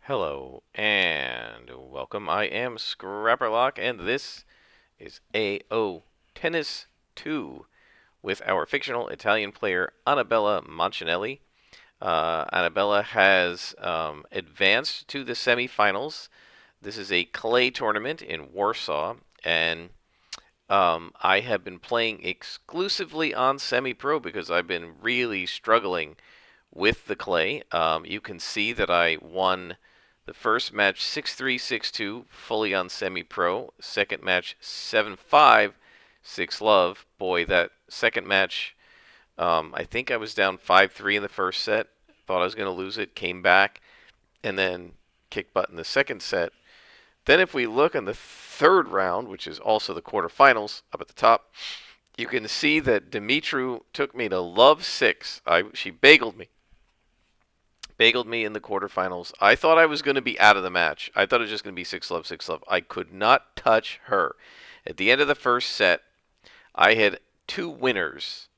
Hello and welcome. I am Scrapperlock, and this is AO Tennis 2 with our fictional Italian player Anabella Mancinelli. Anabella has advanced to the semifinals. This is a clay tournament in Warsaw, and I have been playing exclusively on semi-pro because I've been really struggling with the clay. You can see that I won the first match 6-3, 6-2, fully on semi-pro. Second match 7-5, 6-love. Boy, that second match, I think I was down 5-3 in the first set. Thought I was going to lose it, came back, and then kicked butt in the second set. Then if we look in the third round, which is also the quarterfinals up at the top, you can see that Dimitru took me to love 6. She bageled me in the quarterfinals. I thought I was going to be out of the match. I thought it was just going to be 6-love, 6-love. I could not touch her. At the end of the first set, I had 2 winners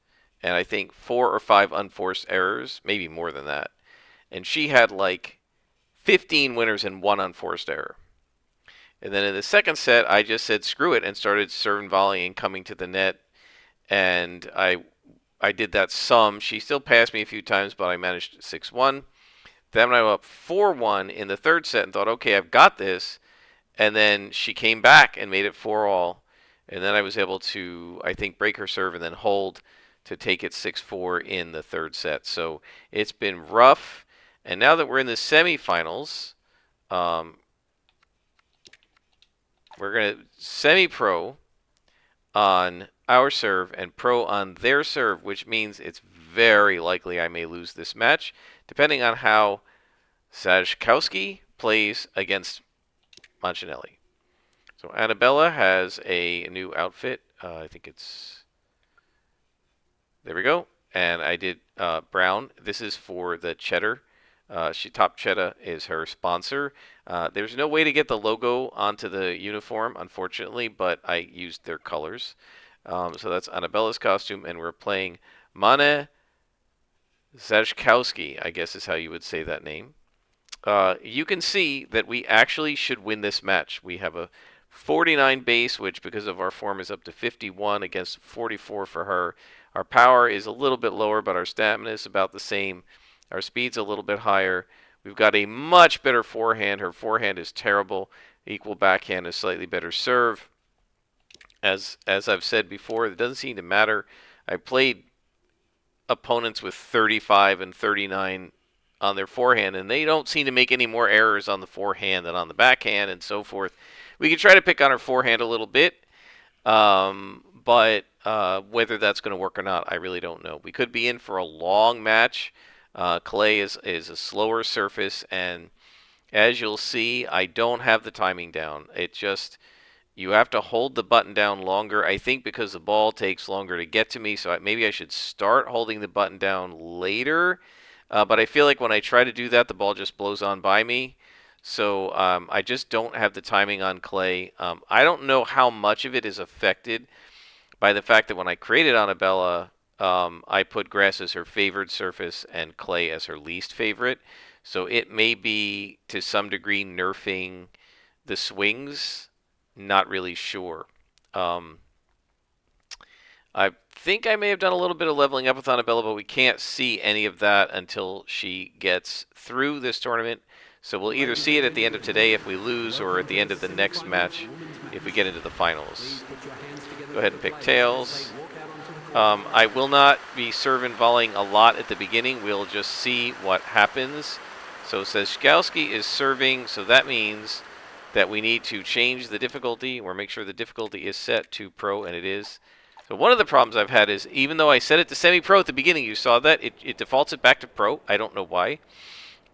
and I think 4 or 5 unforced errors, maybe more than that. And she had like 15 winners and 1 unforced error. And then in the second set, I just said screw it and started serving volleying, coming to the net. And I did that some. She still passed me a few times, but I managed 6-1. Then I went up 4-1 in the third set and thought, okay, I've got this. And then she came back and made it 4-all. And then I was able to, I think, break her serve and then hold to take it 6-4 in the third set. So it's been rough. And now that we're in the semifinals, we're going to semi-pro on our serve and pro on their serve, which means it's very likely I may lose this match, depending on how Sajkowski plays against Mancinelli. So Anabella has a new outfit. I think it's... There we go. And I did brown. This is for the cheddar. Top Cheddar is her sponsor. There's no way to get the logo onto the uniform, unfortunately, but I used their colors. So that's Anabella's costume, and we're playing Mane Zajkowski, I guess is how you would say that name. You can see that we actually should win this match. We have a 49 base, which because of our form is up to 51 against 44 for her. Our power is a little bit lower, but our stamina is about the same. Our speed's a little bit higher. We've got a much better forehand. Her forehand is terrible. Equal backhand is slightly better serve. As I've said before, it doesn't seem to matter. I played opponents with 35 and 39 on their forehand, and they don't seem to make any more errors on the forehand than on the backhand and so forth. We could try to pick on her forehand a little bit, but whether that's going to work or not, I really don't know. We could be in for a long match. Clay is a slower surface, and as you'll see, I don't have the timing down. It just, you have to hold the button down longer, I think because the ball takes longer to get to me, so maybe I should start holding the button down later. But I feel like when I try to do that, the ball just blows on by me. So I just don't have the timing on clay. I don't know how much of it is affected by the fact that when I created Anabella, I put grass as her favored surface and clay as her least favorite. So it may be, to some degree, nerfing the swings. Not really sure. I think I may have done a little bit of leveling up with Anabella, but we can't see any of that until she gets through this tournament. So we'll either see it at the end of today if we lose, or at the end of the next match if we get into the finals. Go ahead and pick tails. I will not be serving volleying a lot at the beginning. We'll just see what happens. So it says Shkowski is serving, so that means that we need to change the difficulty or make sure the difficulty is set to pro, and it is. So one of the problems I've had is, even though I set it to semi-pro at the beginning, you saw that, it defaults it back to pro. I don't know why.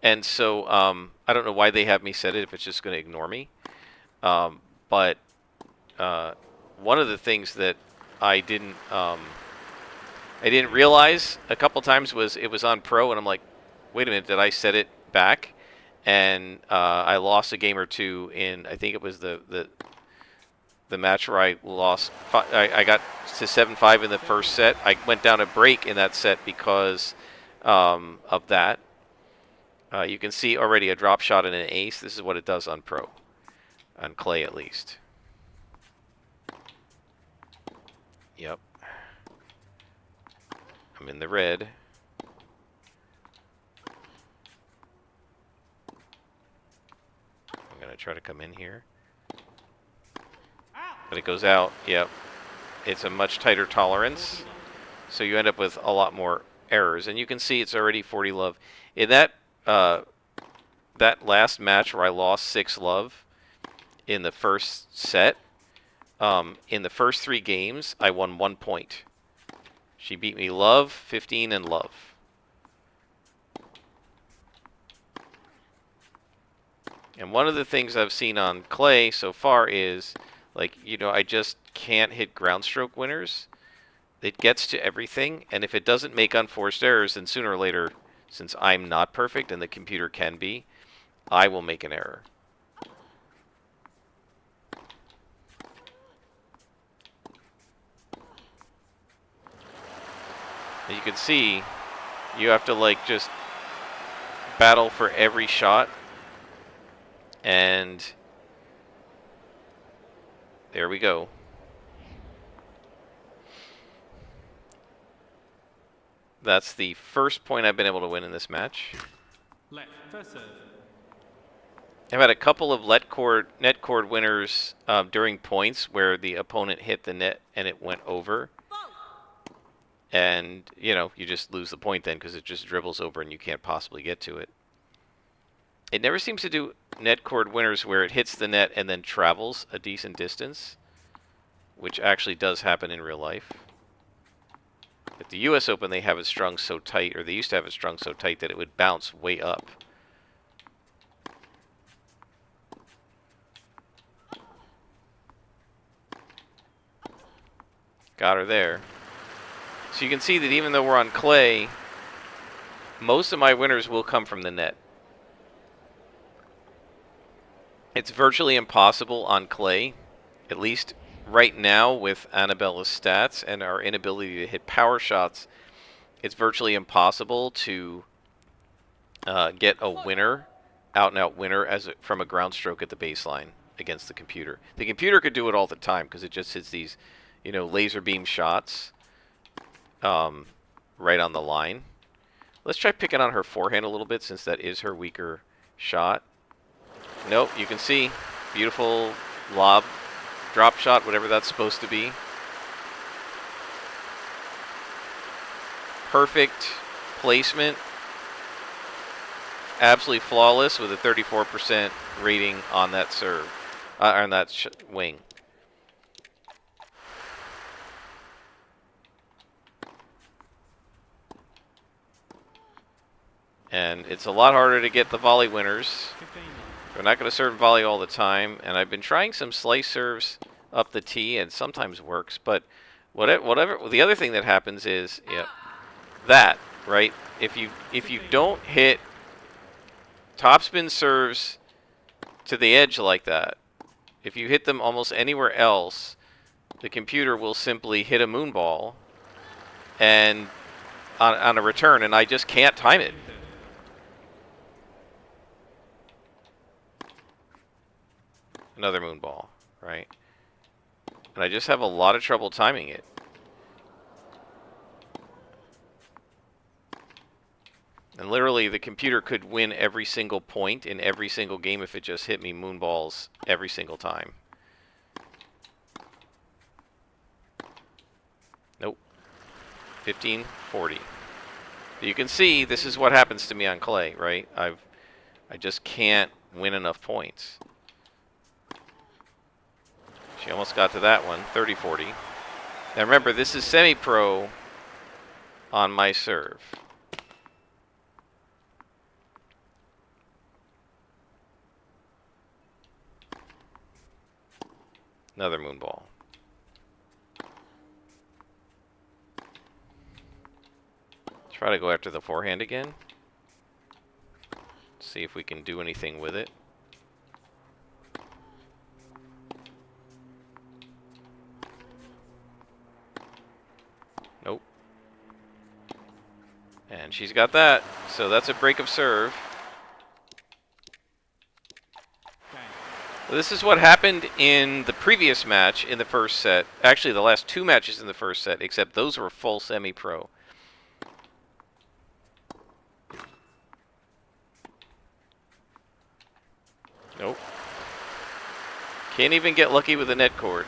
And so I don't know why they have me set it if it's just going to ignore me. But one of the things that I didn't realize a couple times was it was on pro, and I'm like, wait a minute, did I set it back? And I lost a game or two in, I think it was the match where I lost. I got to 7-5 in the first set. I went down a break in that set because of that. You can see already a drop shot and an ace. This is what it does on pro. On clay, at least. Yep. I'm in the red. I'm going to try to come in here. But it goes out. Yep. It's a much tighter tolerance. So you end up with a lot more errors. And you can see it's already 40 love. In that that last match where I lost 6 love in the first set, in the first 3 games, I won 1 point. She beat me love, 15, and love. And one of the things I've seen on clay so far is, like, you know, I just can't hit ground stroke winners. It gets to everything, and if it doesn't make unforced errors, then sooner or later, since I'm not perfect and the computer can be, I will make an error. And you can see, you have to, like, just battle for every shot. And there we go. That's the first point I've been able to win in this match. I've had a couple of net cord winners during points where the opponent hit the net and it went over. And, you know, you just lose the point then because it just dribbles over and you can't possibly get to it. It never seems to do net cord winners where it hits the net and then travels a decent distance, which actually does happen in real life. At the US Open, they have it strung so tight, or they used to have it strung so tight that it would bounce way up. Got her there. So you can see that even though we're on clay, most of my winners will come from the net. It's virtually impossible on clay, at least right now with Anabella's stats and our inability to hit power shots. It's virtually impossible to get a winner, out-and-out winner, from a ground stroke at the baseline against the computer. The computer could do it all the time because it just hits these, you know, laser beam shots right on the line. Let's try picking on her forehand a little bit since that is her weaker shot. Nope, you can see. Beautiful lob, drop shot, whatever that's supposed to be. Perfect placement. Absolutely flawless with a 34% rating on that serve, on that wing. And it's a lot harder to get the volley winners. We're not going to serve volley all the time, and I've been trying some slice serves up the tee, and sometimes works. But whatever. The other thing that happens is, that right. If you don't hit topspin serves to the edge like that, if you hit them almost anywhere else, the computer will simply hit a moonball, and on a return, and I just can't time it. Another moonball, right? And I just have a lot of trouble timing it. And literally, the computer could win every single point in every single game if it just hit me moonballs every single time. Nope. 15, 40. You can see this is what happens to me on clay, right? I just can't win enough points. She almost got to that one, 30-40. Now remember, this is semi-pro on my serve. Another moonball. Try to go after the forehand again. See if we can do anything with it. Nope. And she's got that. So that's a break of serve. This is what happened in the previous match in the first set. Actually, the last two matches in the first set, except those were full semi-pro. Nope. Can't even get lucky with the net cord.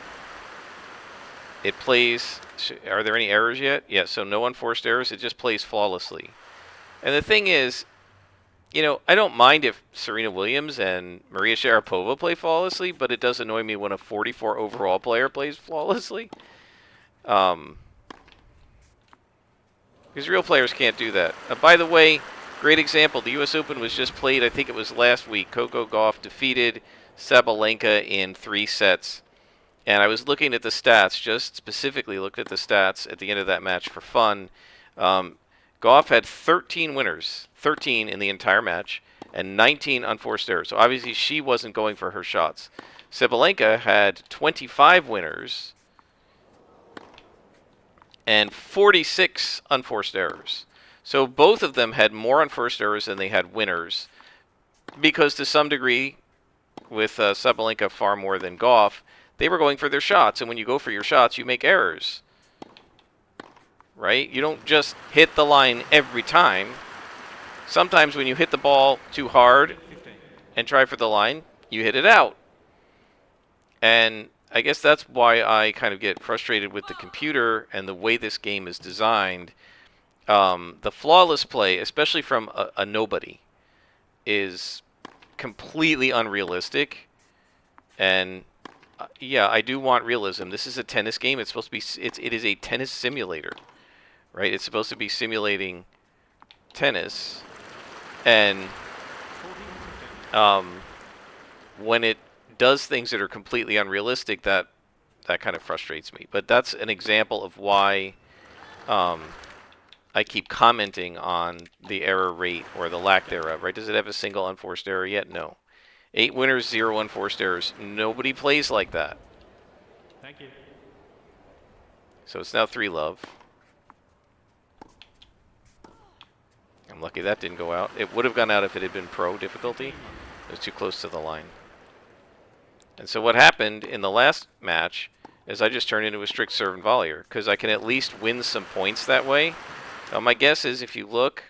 It plays... Are there any errors yet? Yeah, so no unforced errors. It just plays flawlessly. And the thing is, you know, I don't mind if Serena Williams and Maria Sharapova play flawlessly, but it does annoy me when a 44 overall player plays flawlessly. Because real players can't do that. By the way, great example. The U.S. Open was just played, I think it was last week. Coco Gauff defeated Sabalenka in 3 sets. And I was looking at the stats, just specifically looked at the stats at the end of that match for fun. Gauff had 13 winners, 13 in the entire match, and 19 unforced errors. So obviously she wasn't going for her shots. Sabalenka had 25 winners and 46 unforced errors. So both of them had more unforced errors than they had winners, because to some degree, with Sabalenka far more than Gauff, they were going for their shots, and when you go for your shots, you make errors. Right? You don't just hit the line every time. Sometimes when you hit the ball too hard and try for the line, you hit it out. And I guess that's why I kind of get frustrated with the computer and the way this game is designed. The flawless play, especially from a nobody, is completely unrealistic. And yeah, I do want realism. This is a tennis game. It's supposed to be. It is a tennis simulator, right? It's supposed to be simulating tennis, and when it does things that are completely unrealistic, that kind of frustrates me. But that's an example of why I keep commenting on the error rate or the lack thereof. Right? Does it have a single unforced error yet? No. 8 winners, 0 unforced errors. Nobody plays like that. Thank you. So it's now 3-love. I'm lucky that didn't go out. It would have gone out if it had been pro difficulty. It was too close to the line. And so what happened in the last match is I just turned into a strict serve and volleyer, because I can at least win some points that way. My guess is, if you look,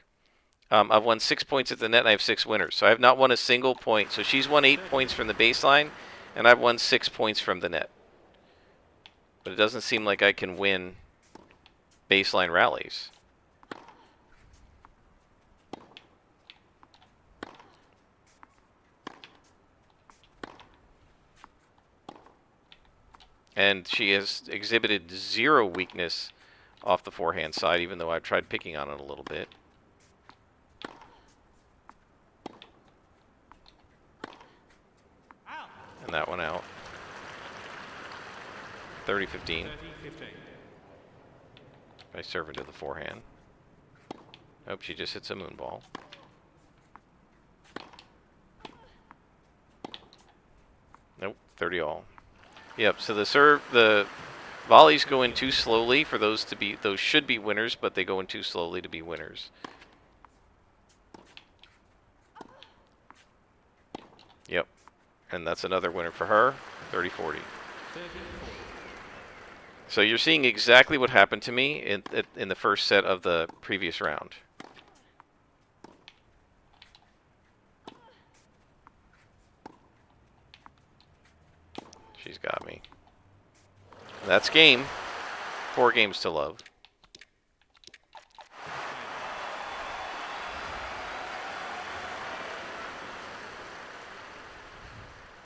I've won 6 points at the net and I have 6 winners. So I have not won a single point. So she's won 8 points from the baseline, and I've won 6 points from the net. But it doesn't seem like I can win baseline rallies. And she has exhibited 0 weakness off the forehand side, even though I've tried picking on it a little bit. And that one out. 30-15. I serve into the forehand. Nope, she just hits a moon ball. Nope, 30 all. Yep, so the volleys go in too slowly for those to be, those should be winners, but they go in too slowly to be winners. Yep, and that's another winner for her, 30-40. So you're seeing exactly what happened to me in the first set of the previous round. She's got me. That's game. 4 games to love.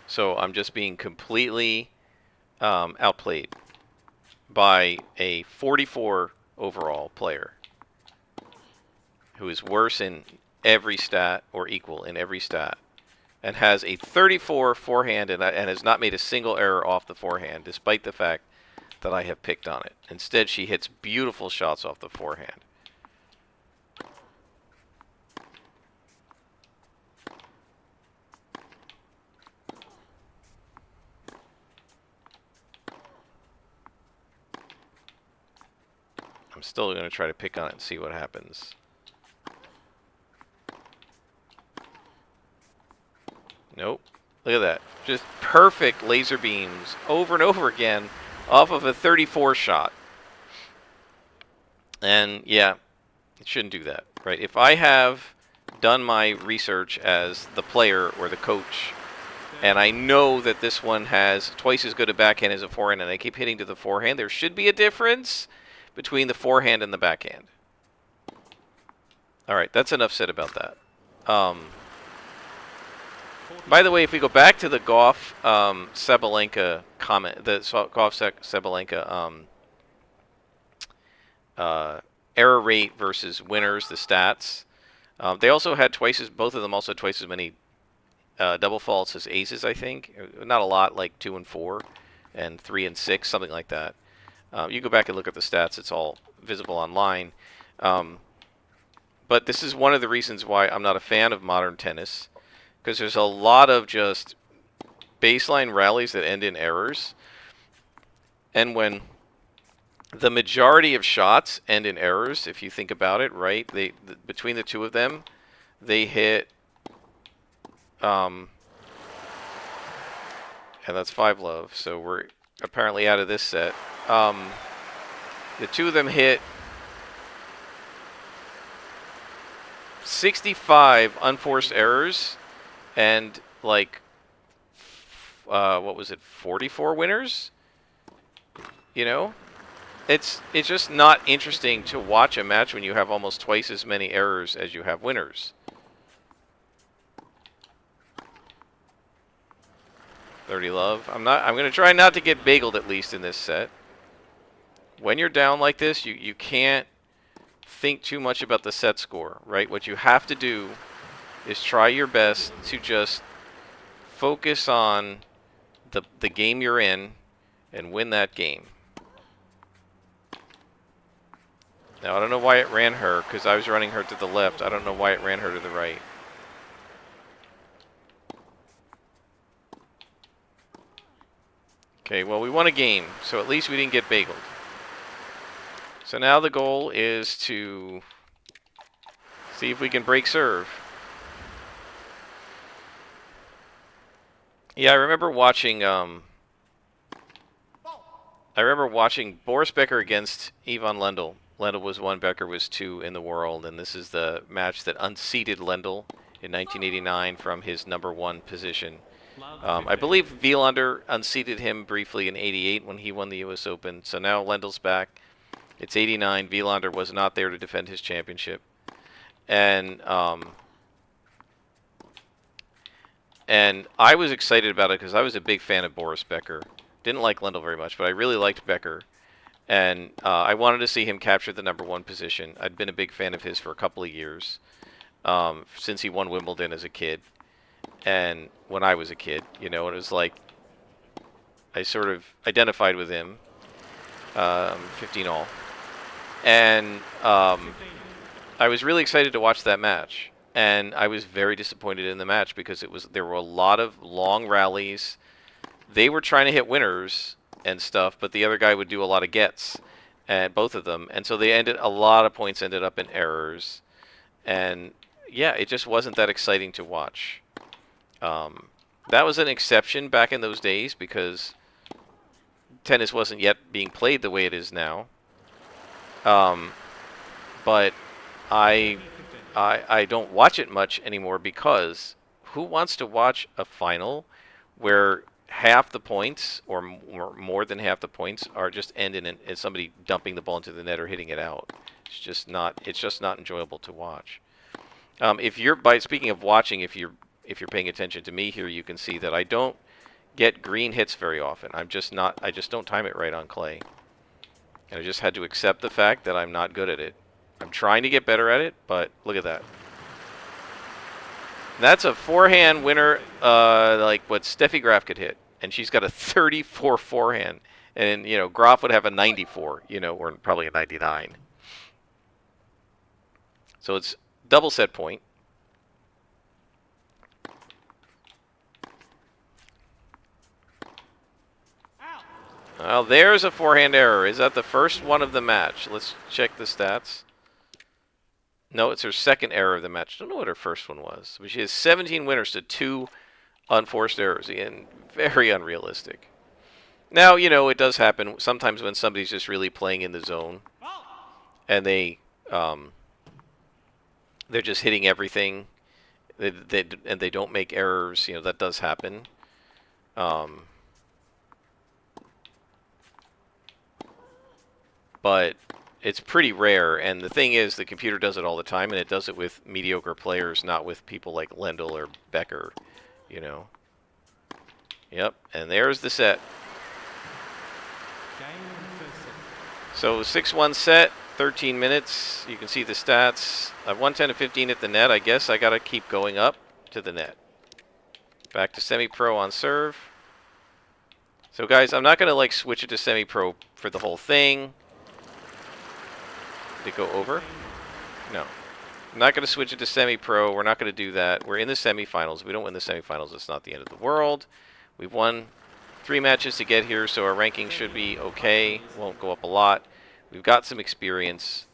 So I'm just being completely outplayed by a 44 overall player who is worse in every stat or equal in every stat, and has a 34 forehand and has not made a single error off the forehand, despite the fact that I have picked on it. Instead, she hits beautiful shots off the forehand. I'm still going to try to pick on it and see what happens. Nope. Look at that. Just perfect laser beams over and over again off of a 34 shot. And yeah, it shouldn't do that, right? If I have done my research as the player or the coach, and I know that this one has twice as good a backhand as a forehand, and I keep hitting to the forehand, there should be a difference between the forehand and the backhand. All right, that's enough said about that. By the way, if we go back to the Goff Sabalenka comment, the Goff Sabalenka error rate versus winners, the stats, they also had both of them also had twice as many double faults as aces, I think. Not a lot, like 2 and 4, and 3 and 6, something like that. You go back and look at the stats; it's all visible online. But this is one of the reasons why I'm not a fan of modern tennis, because there's a lot of just baseline rallies that end in errors, and when the majority of shots end in errors, if you think about it, right? Between the two of them, they hit. And that's 5-love, so we're apparently out of this set. The two of them hit 65 unforced errors and like what was it, 44 winners? You know, it's just not interesting to watch a match when you have almost twice as many errors as you have winners. 30-love. I'm going to try not to get bageled at least in this set. When you're down like this, you can't think too much about the set score, right? What you have to do is try your best to just focus on the game you're in and win that game. Now, I don't know why it ran her, because I was running her to the left. I don't know why it ran her to the right. Okay, well, we won a game, so at least we didn't get bageled. So now the goal is to see if we can break serve. Yeah, I remember watching Boris Becker against Ivan Lendl. Lendl was 1, Becker was 2 in the world, and this is the match that unseated Lendl in 1989 from his #1 position. I believe Wilander unseated him briefly in 88 when he won the U.S. Open. So now Lendl's back. It's 89. Wilander was not there to defend his championship. And I was excited about it because I was a big fan of Boris Becker. Didn't like Lendl very much, but I really liked Becker. And I wanted to see him capture the #1 position. I'd been a big fan of his for a couple of years, since he won Wimbledon as a kid. And when I was a kid, you know, it was like I sort of identified with him, 15 all. And I was really excited to watch that match. And I was very disappointed in the match because there were a lot of long rallies. They were trying to hit winners and stuff, but the other guy would do a lot of gets, and both of them. And so a lot of points ended up in errors. And yeah, it just wasn't that exciting to watch. That was an exception back in those days because tennis wasn't yet being played the way it is now. But I don't watch it much anymore because who wants to watch a final where half the points or more than half the points are just ending in somebody dumping the ball into the net or hitting it out? It's just not enjoyable to watch. Speaking of watching, if you're paying attention to me here, you can see that I don't get green hits very often. I just don't time it right on clay. And I just had to accept the fact that I'm not good at it. I'm trying to get better at it, but look at that. That's a forehand winner, like what Steffi Graf could hit. And she's got a 34 forehand. And, you know, Graf would have a 94, you know, or probably a 99. So it's double set point. Well, there's a forehand error. Is that the first one of the match? Let's check the stats. No, it's her second error of the match. I don't know what her first one was. But she has 17 winners to 2 unforced errors and very unrealistic. Now, it does happen sometimes when somebody's just really playing in the zone and they're just hitting everything. And they don't make errors. That does happen. But it's pretty rare. And the thing is, the computer does it all the time, and it does it with mediocre players, not with people like Lendl or Becker. Yep, and there's the set. So 6-1 set, 13 minutes. You can see the stats. I've won 10 to 15 at the net. I guess I got to keep going up to the net. Back to semi-pro on serve. So guys, I'm not going to like switch it to semi-pro for the whole thing. Did it go over? No. I'm not going to switch it to semi-pro. We're not going to do that. We're in the semifinals. If we don't win the semifinals, it's not the end of the world. We've won 3 matches to get here, so our ranking should be okay. Won't go up a lot. We've got some experience.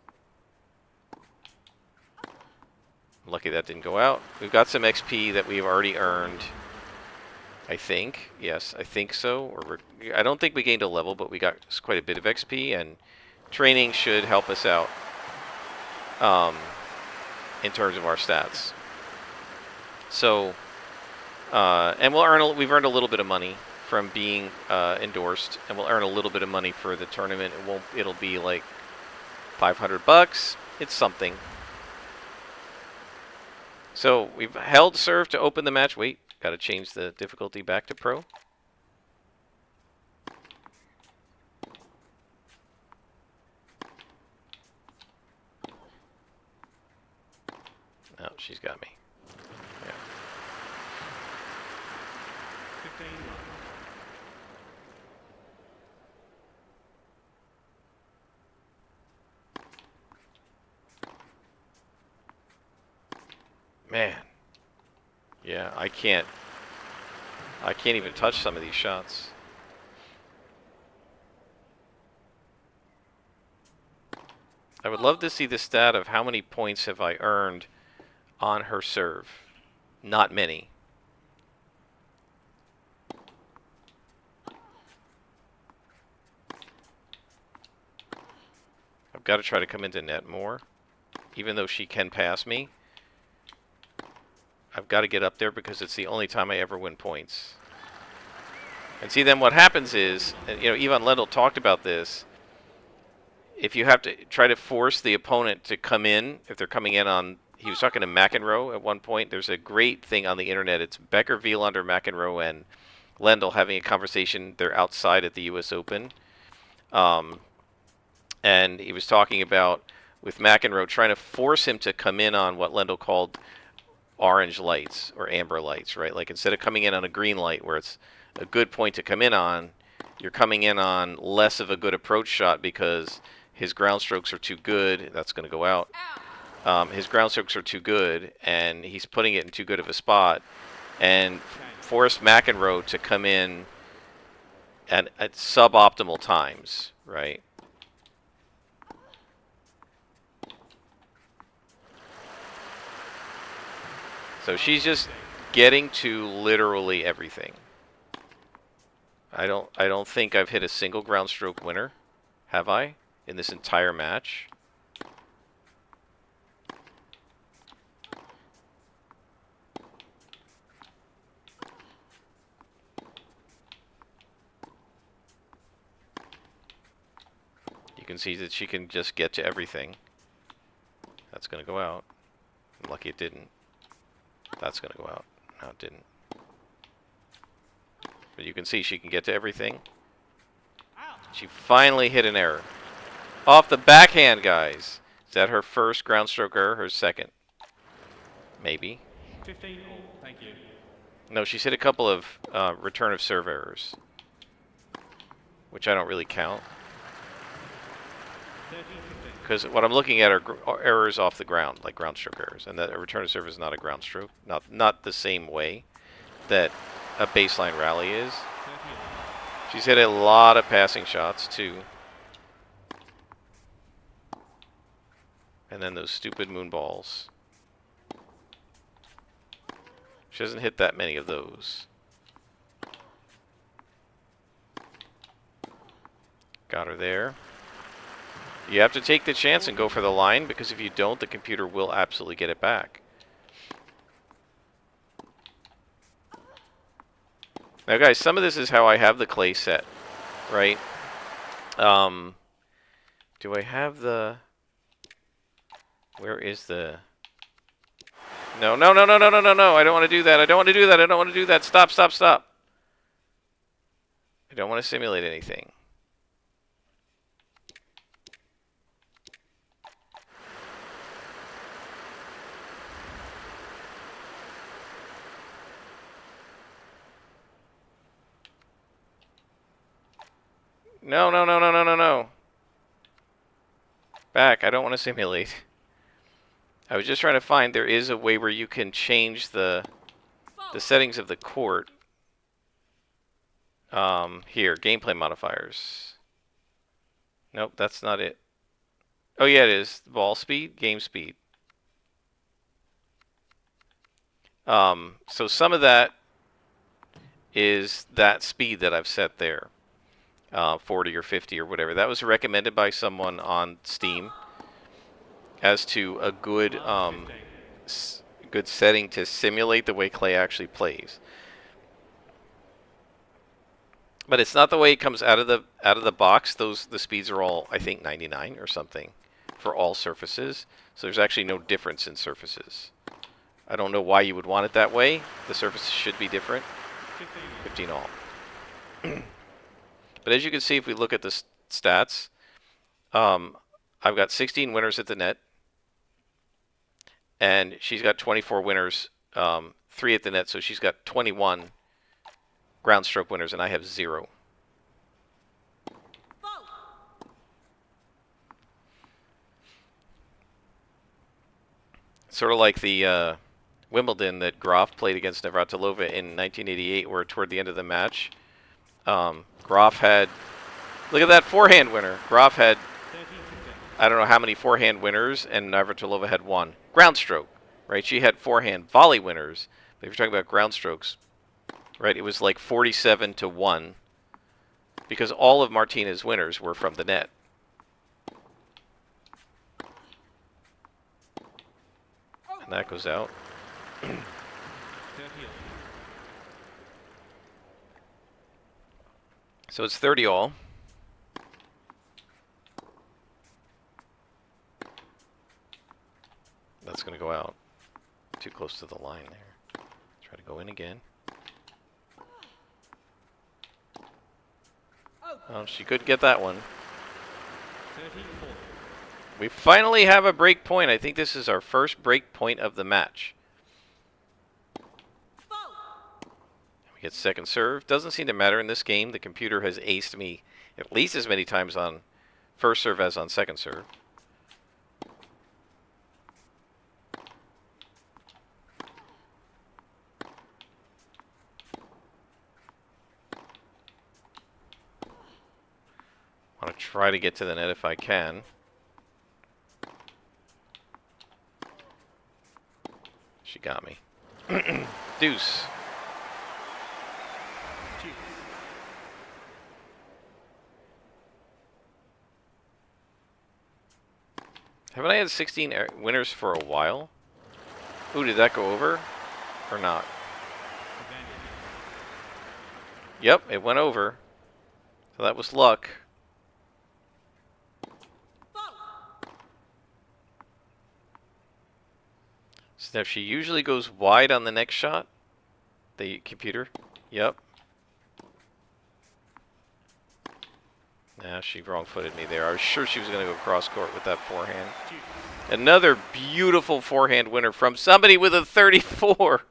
Lucky that didn't go out. We've got some XP that we've already earned. I think. Yes, I think so. I don't think we gained a level, but we got quite a bit of XP, and training should help us out in terms of our stats. So, and we've earned a little bit of money from being endorsed, and we'll earn a little bit of money for the tournament. It'll be like $500. It's something. So we've held serve to open the match. Wait, got to change the difficulty back to pro. Oh, she's got me. Yeah. 15. Man. Yeah, I can't even touch some of these shots. I would love to see the stat of how many points have I earned on her serve. Not many. I've got to try to come into net more. Even though she can pass me, I've got to get up there because it's the only time I ever win points. And see, then what happens is, Ivan Lendl talked about this, if you have to try to force the opponent to come in, if they're coming in on, he was talking to McEnroe at one point, there's a great thing on the internet, it's Becker, Wielander, McEnroe, and Lendl having a conversation, they're outside at the US Open. And he was talking about, with McEnroe, trying to force him to come in on what Lendl called orange lights or amber lights, right? Like instead of coming in on a green light where it's a good point to come in on, you're coming in on less of a good approach shot because his ground strokes are too good. That's going to go out. His ground strokes are too good, and he's putting it in too good of a spot, and forced McEnroe to come in at suboptimal times, right? So she's just getting to literally everything. I don't think I've hit a single ground stroke winner, have I, in this entire match? You can see that she can just get to everything. That's going to go out. I'm lucky it didn't. That's going to go out. No, it didn't. But you can see she can get to everything. She finally hit an error. Off the backhand, guys. Is that her first ground stroke error? Her second? Maybe. 15 all. Thank you. No, she's hit a couple of return of serve errors, which I don't really count. 13, 15. Because what I'm looking at are errors off the ground, like ground stroke errors, and that a return of serve is not a ground stroke, not the same way that a baseline rally is. 13. She's hit a lot of passing shots too, and then those stupid moon balls. She doesn't hit that many of those. Got her there. You have to take the chance and go for the line, because if you don't, the computer will absolutely get it back. Now guys, some of this is how I have the clay set, right? Do I have the... Where is the... No, no, no, no, no, no, no, no. I don't want to do that. I don't want to do that. I don't want to do that. Stop, stop, stop. I don't want to simulate anything. No, no, no, no, no, no, no. Back. I don't want to simulate. I was just trying to find, there is a way where you can change the settings of the court. Here, gameplay modifiers. Nope, that's not it. Oh yeah, it is. Ball speed, game speed. So some of that is that speed that I've set there. 40 or 50 or whatever. That was recommended by someone on Steam as to a good good setting to simulate the way clay actually plays. But it's not the way it comes out of the box. The speeds are all, I think, 99 or something for all surfaces. So there's actually no difference in surfaces. I don't know why you would want it that way. The surfaces should be different. 15 all. But as you can see, if we look at the stats, I've got 16 winners at the net, and she's got 24 winners, 3 at the net, so she's got 21 ground stroke winners, and I have 0. Sort of like the Wimbledon that Graf played against Navratilova in 1988, where toward the end of the match, Graf had, look at that forehand winner. Graf had, I don't know how many forehand winners, and Navratilova had 1. Ground stroke, right? She had forehand volley winners, but if you're talking about ground strokes, right, it was like 47-1, because all of Martina's winners were from the net. And that goes out. So it's 30 all. That's going to go out. Too close to the line there. Try to go in again. Oh, she could get that one. We finally have a break point. I think this is our first break point of the match. We get second serve. Doesn't seem to matter in this game. The computer has aced me at least as many times on first serve as on second serve. I want to try to get to the net if I can. She got me. Deuce. Haven't I had 16 winners for a while? Ooh, did that go over? Or not? Yep, it went over. So that was luck. So now she usually goes wide on the next shot. The computer. Yep. Nah, she wrong-footed me there. I was sure she was going to go cross-court with that forehand. Another beautiful forehand winner from somebody with a 34.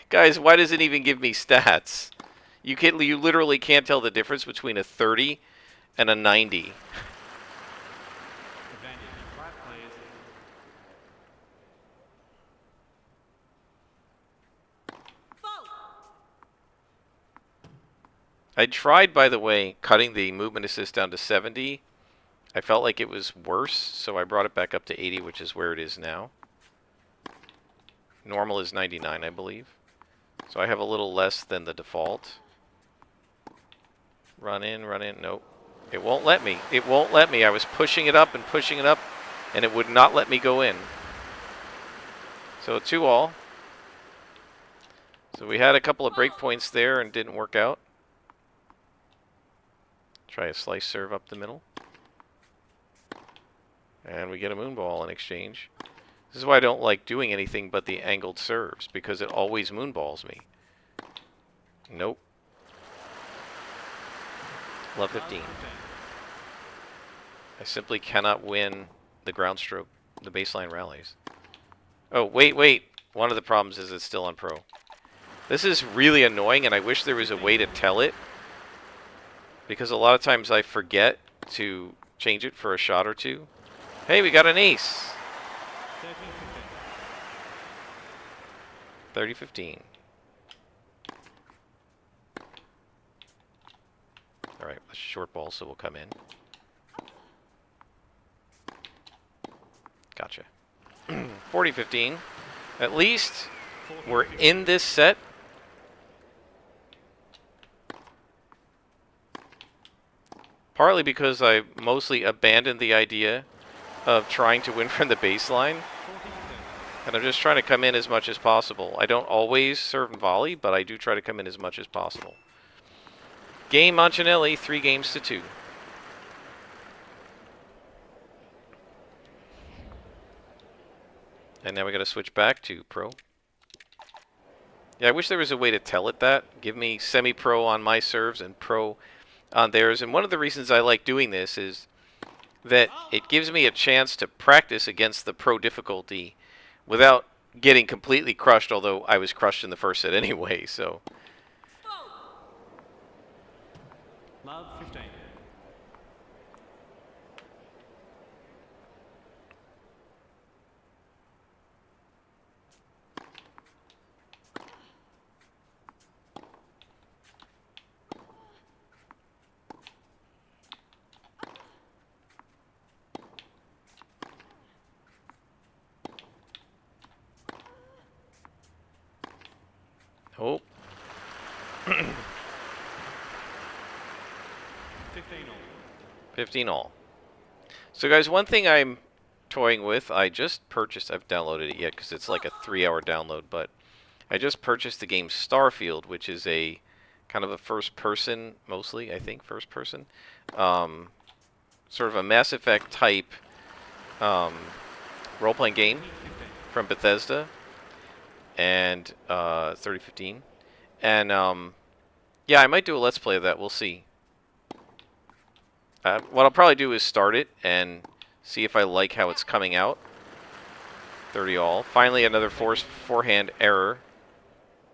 Guys, why does it even give me stats? You literally can't tell the difference between a 30 and a 90. I tried, by the way, cutting the movement assist down to 70. I felt like it was worse, so I brought it back up to 80, which is where it is now. Normal is 99, I believe. So I have a little less than the default. Run in, run in. Nope. It won't let me. It won't let me. I was pushing it up, and it would not let me go in. So 2-all. So we had a couple of breakpoints there and didn't work out. Try a slice serve up the middle. And we get a moonball in exchange. This is why I don't like doing anything but the angled serves, because it always moonballs me. Nope. Love 15. I simply cannot win the ground stroke, the baseline rallies. Oh, wait. One of the problems is it's still on pro. This is really annoying, and I wish there was a way to tell it, because a lot of times I forget to change it for a shot or two. Hey, we got an ace. 30-15. All right, short ball, so we'll come in. Gotcha. 40-15. At least we're in this set. Partly because I mostly abandoned the idea of trying to win from the baseline. And I'm just trying to come in as much as possible. I don't always serve and volley, but I do try to come in as much as possible. Game Mancinelli, 3-2. And now we got to switch back to pro. Yeah, I wish there was a way to tell it that. Give me semi-pro on my serves and pro on theirs. And one of the reasons I like doing this is that it gives me a chance to practice against the pro difficulty without getting completely crushed, although I was crushed in the first set anyway, so. Love 15. Oh. 15 all. 15 all. So guys, one thing I'm toying with, I just purchased, I've downloaded it yet because it's like a 3-hour download, but I just purchased the game Starfield, which is a kind of a first person, mostly, I think, first person. Sort of a Mass Effect type role-playing game from Bethesda, and 3015. And yeah, I might do a Let's Play of that, we'll see. What I'll probably do is start it and see if I like how it's coming out. 30 all. Finally, another forehand error.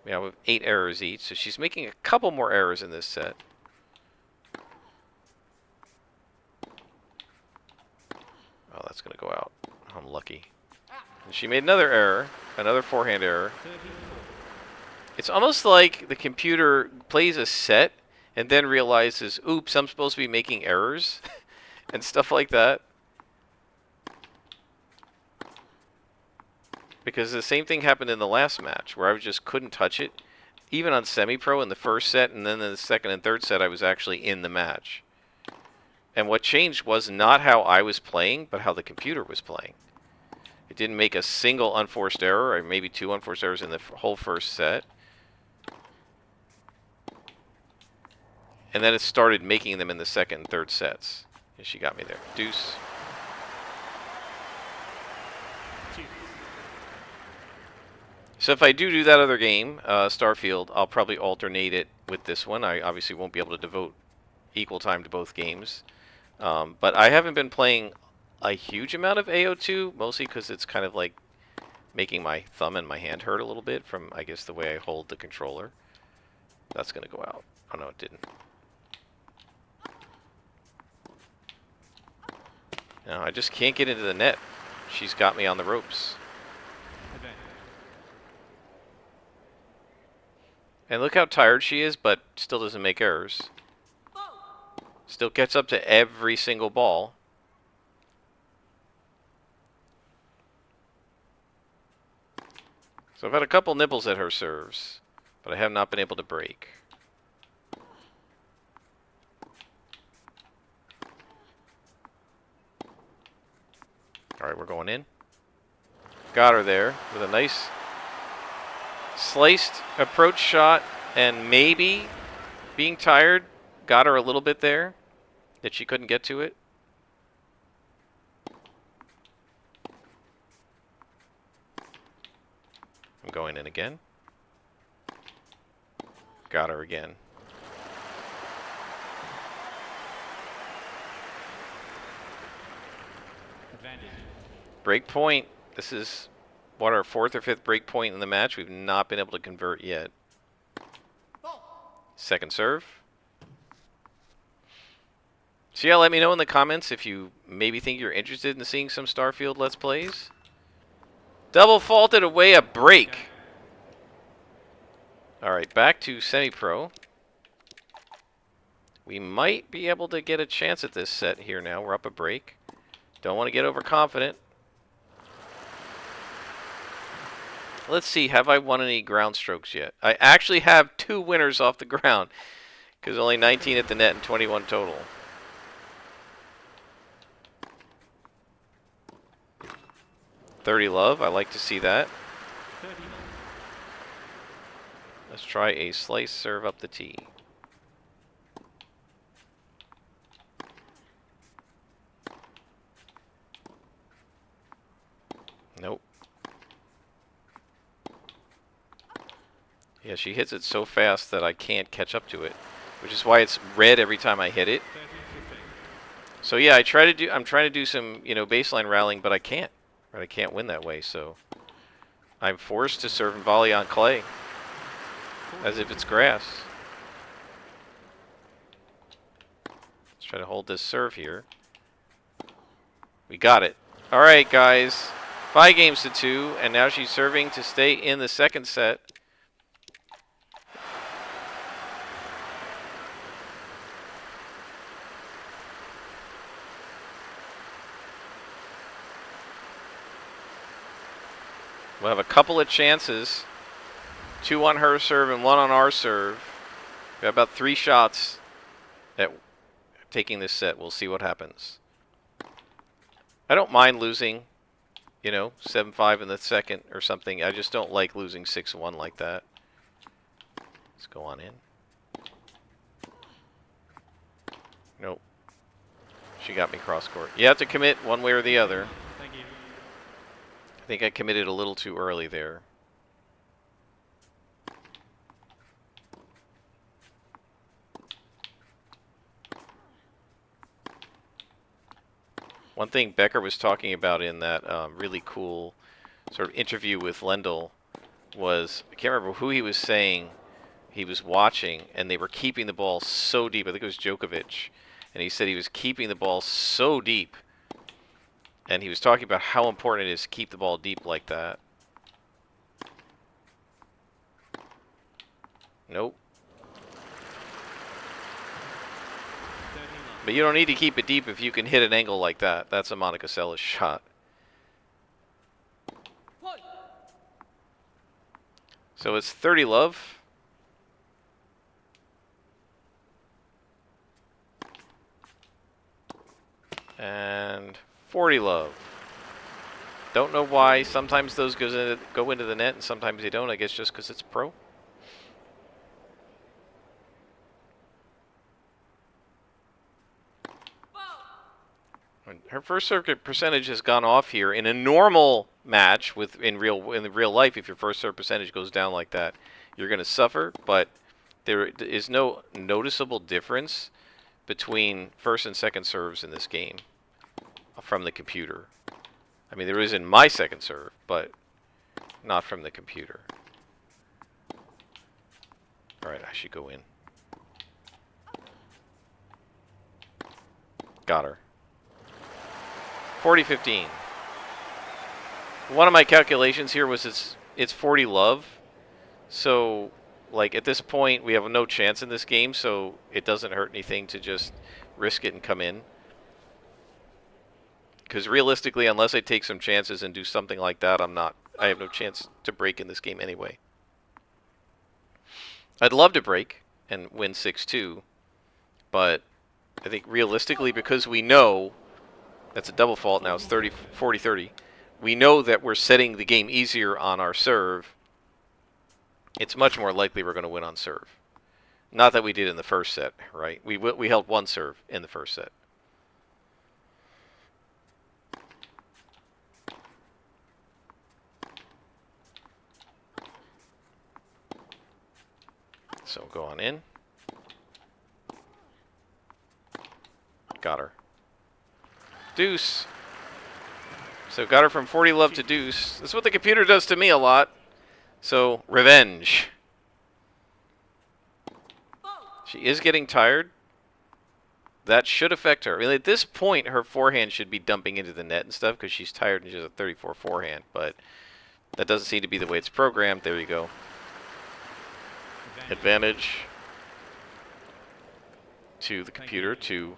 We have 8 errors each, so she's making a couple more errors in this set. Oh, that's going to go out. I'm lucky. And she made another error, another forehand error. It's almost like the computer plays a set and then realizes, oops, I'm supposed to be making errors and stuff like that. Because the same thing happened in the last match where I just couldn't touch it. Even on semi-pro in the first set, and then in the second and third set I was actually in the match. And what changed was not how I was playing, but how the computer was playing. It didn't make a single unforced error, or maybe 2 unforced errors in the whole first set. And then it started making them in the second and third sets. And she got me there. Deuce. So if I do that other game, Starfield, I'll probably alternate it with this one. I obviously won't be able to devote equal time to both games. But I haven't been playing a huge amount of AO2, mostly because it's kind of like making my thumb and my hand hurt a little bit from, I guess, the way I hold the controller. That's going to go out. Oh, no, it didn't. No, I just can't get into the net. She's got me on the ropes. And look how tired she is, but still doesn't make errors. Still gets up to every single ball. So I've had a couple nibbles at her serves, but I have not been able to break. All right, we're going in. Got her there with a nice sliced approach shot, and maybe being tired got her a little bit there that she couldn't get to it. I'm going in again. Got her again. Advantage. Break point. This is what, our fourth or fifth break point in the match. We've not been able to convert yet. Second serve. So yeah, let me know in the comments if you maybe think you're interested in seeing some Starfield Let's Plays. Double faulted away a break. Alright, back to semi-pro. We might be able to get a chance at this set here now. We're up a break. Don't want to get overconfident. Let's see, have I won any ground strokes yet? I actually have 2 winners off the ground, because only 19 at the net and 21 total. $30 love, I like to see that. 30 love. Let's try a slice serve up the tee. Nope. Yeah, she hits it so fast that I can't catch up to it, which is why it's red every time I hit it. 30, 15. So yeah, I'm trying to do some, baseline rallying, but I can't. Right? I can't win that way, so I'm forced to serve and volley on clay as if it's grass. Let's try to hold this serve here. We got it. All right, guys. 5 games to 2, and now she's serving to stay in the second set. We'll have a couple of chances. 2 on her serve and 1 on our serve. We have about 3 shots at taking this set. We'll see what happens. I don't mind losing, 7-5 in the second or something. I just don't like losing 6-1 like that. Let's go on in. Nope. She got me cross court. You have to commit one way or the other. Thank you. I think I committed a little too early there. One thing Becker was talking about in that really cool sort of interview with Lendl was, I can't remember who he was saying he was watching, and they were keeping the ball so deep. I think it was Djokovic. And he said he was keeping the ball so deep. And he was talking about how important it is to keep the ball deep like that. Nope. 30 love. But you don't need to keep it deep if you can hit an angle like that. That's a Monica Seles shot. So it's 30 love. And 40 love. Don't know why. Sometimes those go into the net and sometimes they don't. I guess just because it's pro. Her first serve percentage has gone off here. In a normal match in real life, if your first serve percentage goes down like that, you're going to suffer. But there is no noticeable difference between first and second serves in this game from the computer. I mean, there is in my second serve, but not from the computer. All right, I should go in. Got her. 40-15. One of my calculations here was it's 40 love. So, like, at this point, we have no chance in this game, so it doesn't hurt anything to just risk it and come in. Because realistically, unless I take some chances and do something like that, I'm not I have no chance to break in this game anyway. I'd love to break and win 6-2, but I think realistically, because we know that's a double fault now, it's 40-30. We know that we're setting the game easier on our serve. It's much more likely we're going to win on serve. Not that we did in the first set, right? We held one serve in the first set. So go on in. Got her. Deuce. So got her from 40 love to deuce. That's what the computer does to me a lot. So revenge. She is getting tired. That should affect her. I mean, at this point, her forehand should be dumping into the net and stuff because she's tired and she has a 34 forehand. But that doesn't seem to be the way it's programmed. There you go. Advantage to the computer, to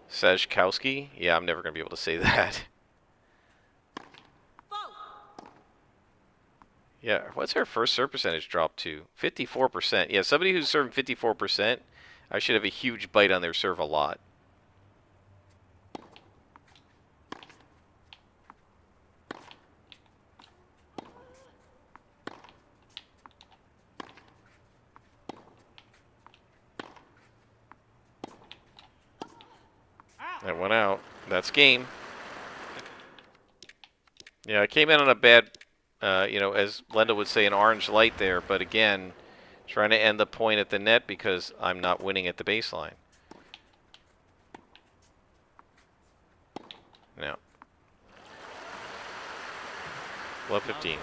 Sajkowski. Yeah, I'm never going to be able to say that. Yeah, what's her first serve percentage drop to? 54%. Yeah, somebody who's serving 54%, I should have a huge bite on their serve a lot. That went out. That's game. Yeah, I came in on a bad, as Lenda would say, an orange light there. But again, trying to end the point at the net because I'm not winning at the baseline. No. Love 15.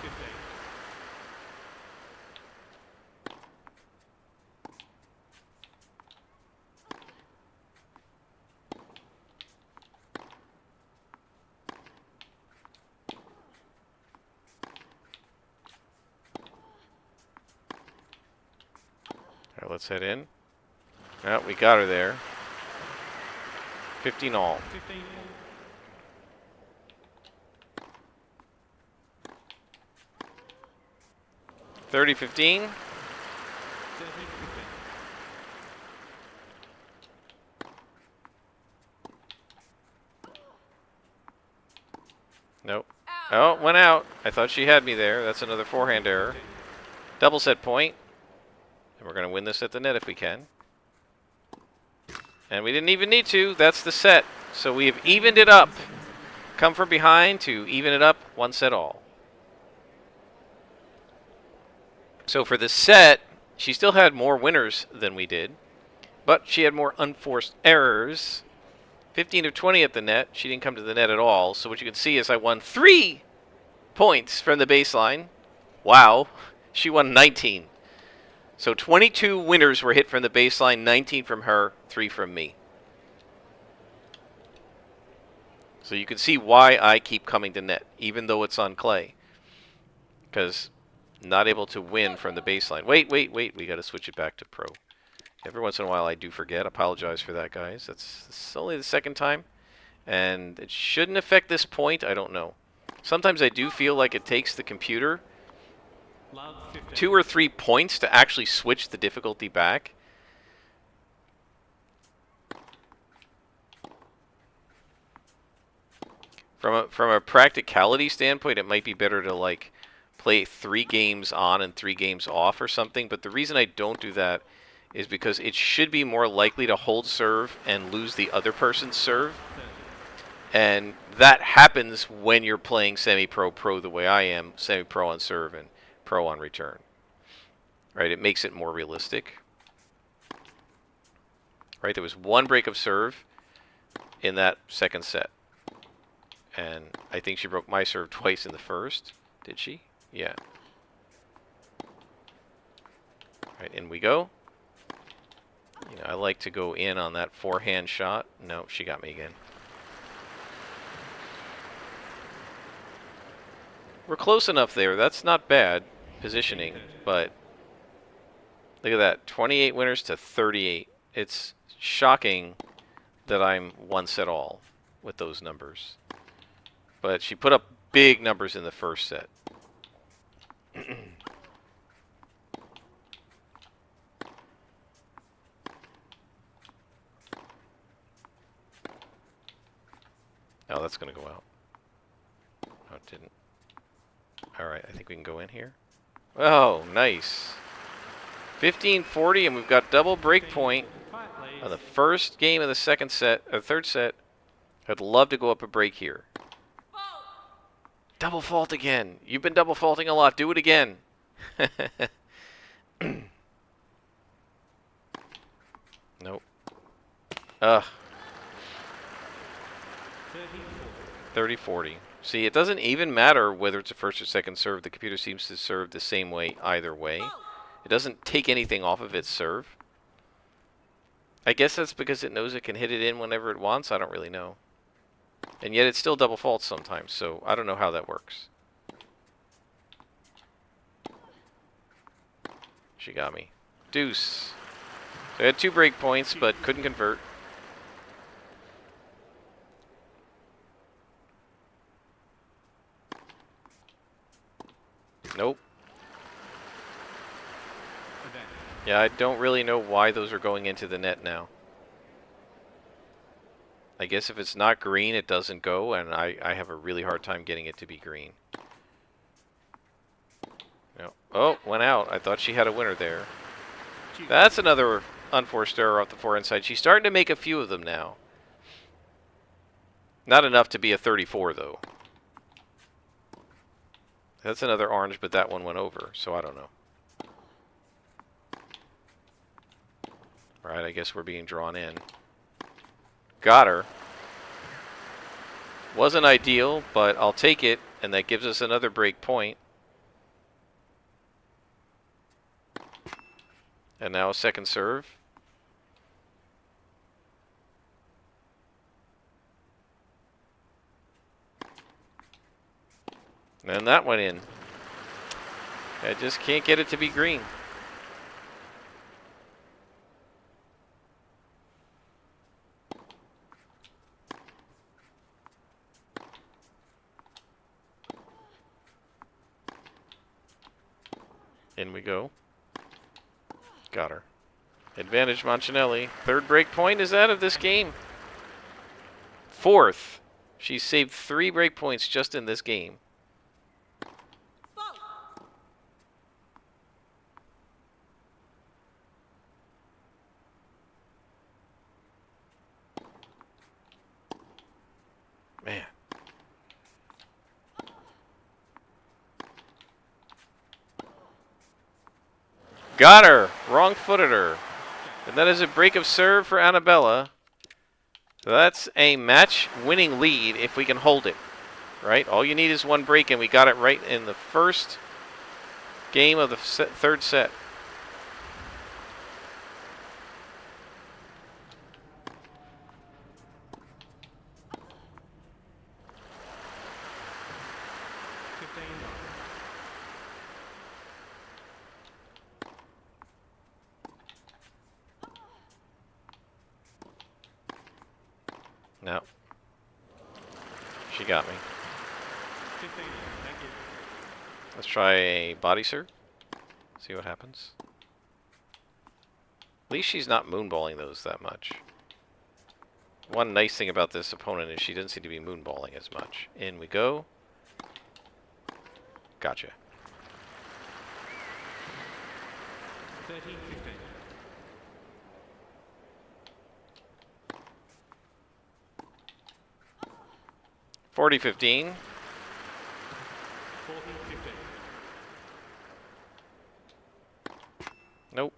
All right, let's head in. Oh, we got her there. 15 all. 30-15. Nope. Oh, went out. I thought she had me there. That's another forehand error. Double set point. And we're going to win this at the net if we can. And we didn't even need to. That's the set. So we have evened it up. Come from behind to even it up, one set all. So for the set, she still had more winners than we did. But she had more unforced errors. 15 of 20 at the net. She didn't come to the net at all. So what you can see is I won 3 points from the baseline. Wow. She won 19. So 22 winners were hit from the baseline, 19 from her, 3 from me. So you can see why I keep coming to net, even though it's on clay. Because not able to win from the baseline. Wait. We got to switch it back to pro. Every once in a while I do forget. Apologize for that, guys. That's only the second time. And it shouldn't affect this point. I don't know. Sometimes I do feel like it takes the computer 2 or 3 points to actually switch the difficulty back. From a practicality standpoint, it might be better to like play 3 games on and 3 games off or something. But the reason I don't do that is because it should be more likely to hold serve and lose the other person's serve. And that happens when you're playing semi-pro, pro the way I am, semi-pro on serve and pro on return. Right? It makes it more realistic. Right? There was 1 break of serve in that second set. And I think she broke my serve twice in the first. Did she? Yeah. Right, in we go. You know, I like to go in on that forehand shot. No, she got me again. We're close enough there. That's not bad positioning, but look at that. 28 winners to 38. It's shocking that I'm 1 set all with those numbers. But she put up big numbers in the first set. Oh, that's going to go out. Oh, it didn't. Alright, I think we can go in here. Oh, nice. 1540, and we've got double break point on the first game of the second set, or third set. I'd love to go up a break here. Double fault again. You've been double faulting a lot. Do it again. Nope. Ugh. 30-40. See, it doesn't even matter whether it's a first or second serve. The computer seems to serve the same way either way. It doesn't take anything off of its serve. I guess that's because it knows it can hit it in whenever it wants. I don't really know. And yet it still double faults sometimes, so I don't know how that works. She got me. Deuce. So I had 2 break points, but couldn't convert. Nope. Yeah, I don't really know why those are going into the net now. I guess if it's not green, it doesn't go, and I have a really hard time getting it to be green. No. Oh, went out. I thought she had a winner there. That's another unforced error off the forehand side. She's starting to make a few of them now. Not enough to be a 34, though. That's another orange, but that one went over, so I don't know. Right, I guess we're being drawn in. Got her. Wasn't ideal, but I'll take it, and that gives us another break point. And now a second serve. And that went in. I just can't get it to be green. In we go. Got her. Advantage Montanelli. Third break point is out of this game. Fourth. She's saved 3 break points just in this game. Man. Got her! Wrong-footed her. And that is a break of serve for Anabella. That's a match-winning lead if we can hold it. Right? All you need is 1 break, and we got it right in the first game of the third set. No. She got me. Let's try a body serve. See what happens. At least she's not moonballing those that much. One nice thing about this opponent is she doesn't seem to be moonballing as much. In we go. Gotcha. 13-15. 40-15. 14-15. Nope.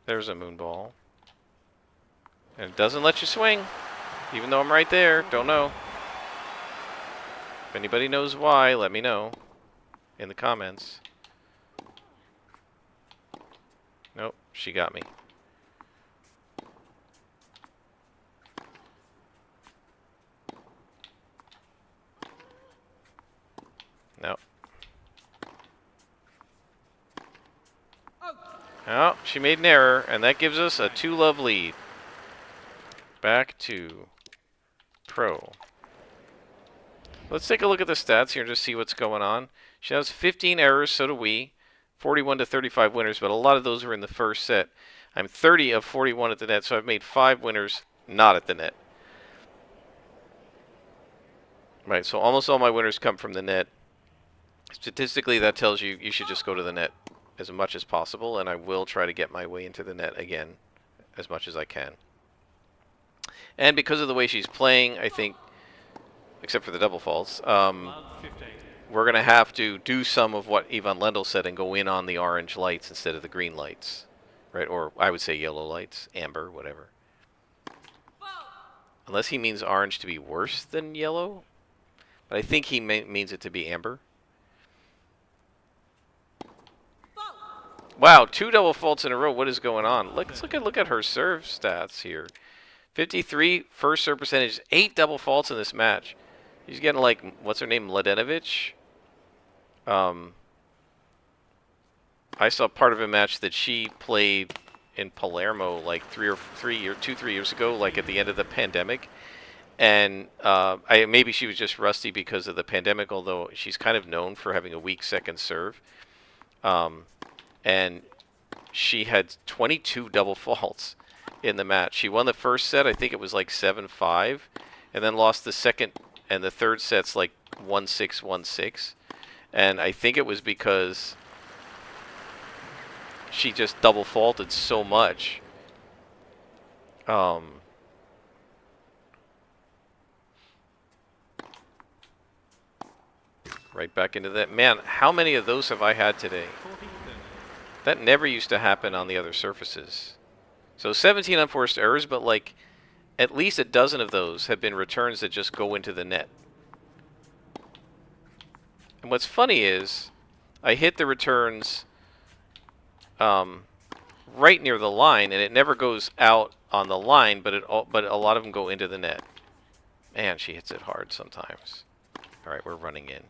There's a moonball. And it doesn't let you swing. Even though I'm right there. Don't know. If anybody knows why, let me know. In the comments. Nope. She got me. Nope. Oh, she made an error, and that gives us a 2-love lead. Back to pro. Let's take a look at the stats here and just see what's going on. She has 15 errors, so do we. 41 to 35 winners, but a lot of those were in the first set. I'm 30 of 41 at the net, so I've made 5 winners not at the net. Right, so almost all my winners come from the net. Statistically, that tells you you should just go to the net as much as possible, and I will try to get my way into the net again as much as I can. And because of the way she's playing, I think, except for the double faults, we're going to have to do some of what Ivan Lendl said and go in on the orange lights instead of the green lights. Right? Or I would say yellow lights, amber, whatever. Unless he means orange to be worse than yellow. But I think he means it to be amber. Wow, 2 double faults in a row. What is going on? Let's look at her serve stats here. 53 first serve percentage, 8 double faults in this match. She's getting like, what's her name, Mladenovic? I saw part of a match that she played in Palermo like 3 years ago, like at the end of the pandemic. And maybe she was just rusty because of the pandemic, although she's kind of known for having a weak second serve. And she had 22 double faults in the match. She won the first set, I think it was like 7-5, and then lost the second and the third sets like 1-6, 1-6. And I think it was because she just double faulted so much. Right back into that. Man, how many of those have I had today? That never used to happen on the other surfaces. So 17 unforced errors, but like at least a dozen of those have been returns that just go into the net. And what's funny is I hit the returns right near the line, and it never goes out on the line, but a lot of them go into the net. Man, she hits it hard sometimes. All right, we're running in.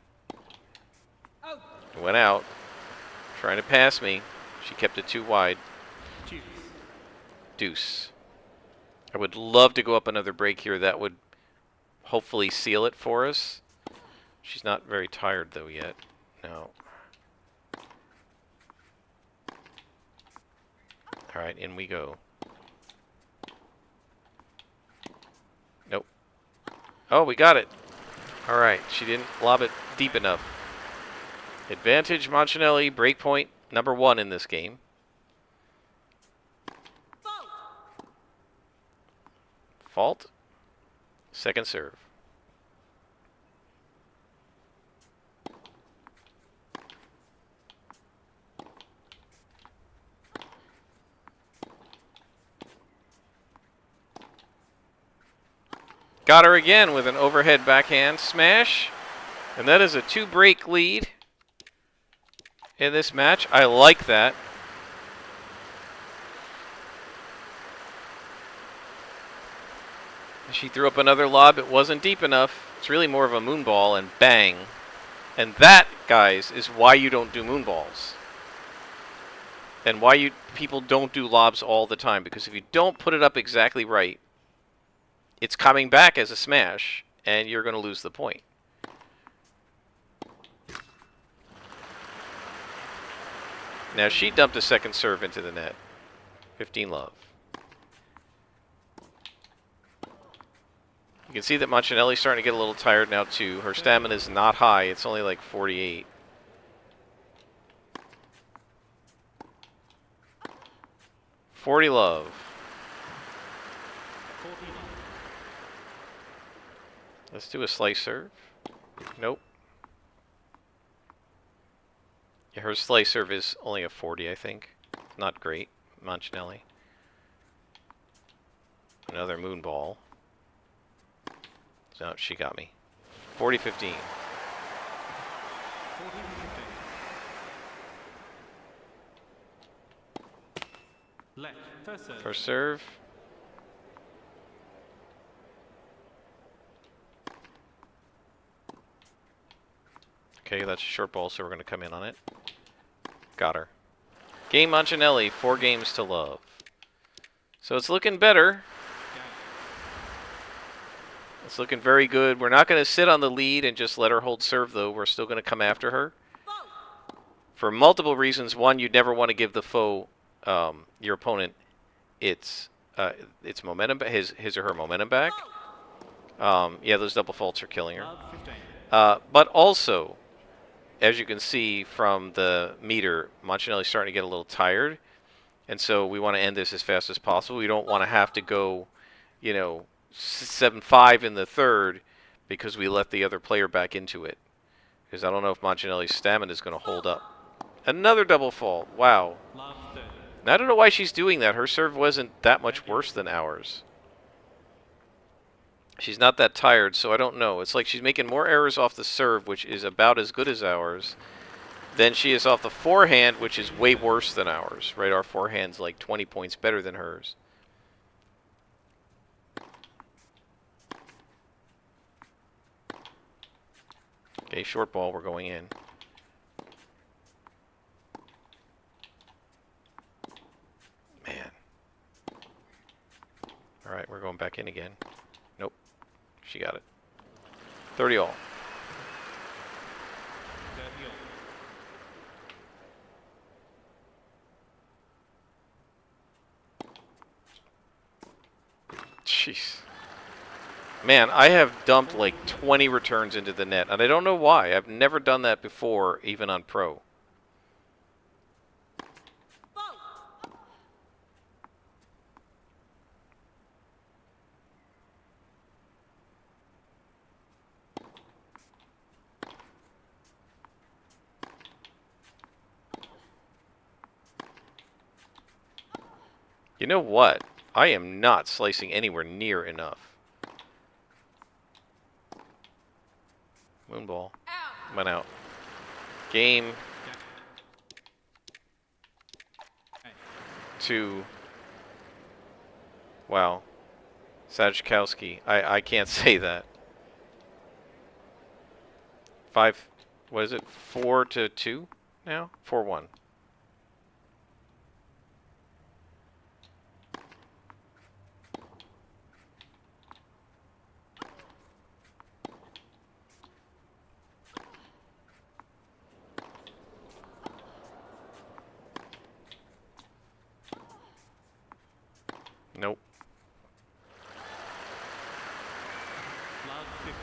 It went out, trying to pass me. She kept it too wide. Deuce. I would love to go up another break here. That would hopefully seal it for us. She's not very tired though yet. No. All right, in we go. Nope. Oh, we got it. All right, she didn't lob it deep enough. Advantage Montanelli, breakpoint number 1 in this game. Fault. Second serve. Got her again with an overhead backhand smash. And that is a 2-break lead in this match. I like that. She threw up another lob. It wasn't deep enough. It's really more of a moonball, and bang. And that, guys, is why you don't do moonballs. And why people don't do lobs all the time. Because if you don't put it up exactly right, it's coming back as a smash, and you're going to lose the point. Now she dumped a second serve into the net. 15 love. You can see that Montanelli's starting to get a little tired now too. Her stamina is not high. It's only like 48. $40 love. Let's do a slice serve. Nope. Yeah, her slice serve is only a 40, I think. Not great, Montanelli. Another moonball. No, she got me. 40-15. First serve. Okay, that's a short ball, so we're going to come in on it. Got her. Game Montanelli, 4 games to love. So it's looking better. It's looking very good. We're not going to sit on the lead and just let her hold serve, though. We're still going to come after her. for multiple reasons. One, you'd never want to give the foe, your opponent, its momentum, his or her momentum back. Yeah, those double faults are killing her. Love 15. But also, as you can see from the meter, Montanelli's starting to get a little tired, and so we want to end this as fast as possible. We don't want to have to go, 7-5 in the third because we let the other player back into it. Because I don't know if Montanelli's stamina is going to hold up. Another double fault. Wow. Love 30. Now, I don't know why she's doing that. Her serve wasn't that much worse than ours. She's not that tired, so I don't know. It's like she's making more errors off the serve, which is about as good as ours, than she is off the forehand, which is way worse than ours. Right? Our forehand's like 20 points better than hers. Okay, short ball, we're going in. Man. Alright, we're going back in again. Nope. She got it. 30 all. 30 all. Jeez. Man, I have dumped like 20 returns into the net, and I don't know why. I've never done that before, even on Pro. You know what? I am not slicing anywhere near enough. Moonball. Went out. Game 2. Wow. Sajkowski. I can't say that. 5. What is it? 4-2 now? 4-1. Nope. Love 15.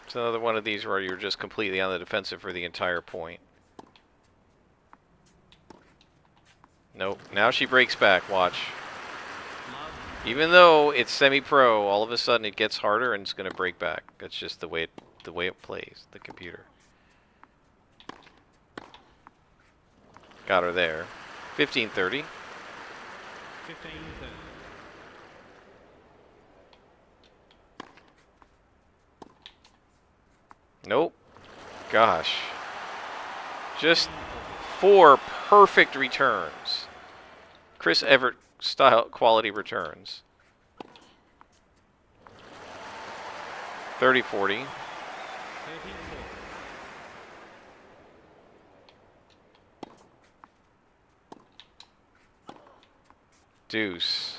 It's another one of these where you're just completely on the defensive for the entire point. Nope. Now she breaks back. Watch. Love. Even though it's semi-pro, all of a sudden it gets harder and it's going to break back. That's just the way it plays, the computer. Got her there. 15-30. 15 30. Nope. Gosh. Just 4 perfect returns. Chris Evert style quality returns. 30-40. 34. Deuce.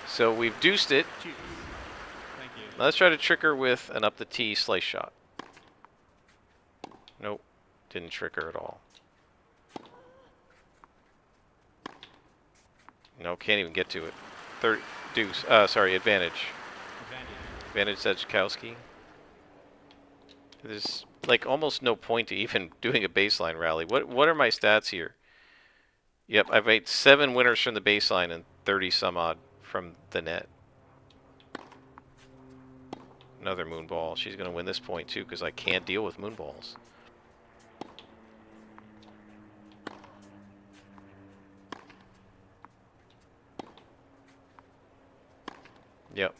So we've deuced it. Choose. Thank you. Now let's try to trick her with an up the tee slice shot. Nope. Didn't trick her at all. No, can't even get to it. 30 deuce. Sorry, advantage. Advantage. Advantage Sajkowski. There's like almost no point to even doing a baseline rally. What are my stats here? Yep, I've made 7 winners from the baseline and 30 some odd from the net. Another moonball. She's going to win this point too because I can't deal with moonballs. Yep.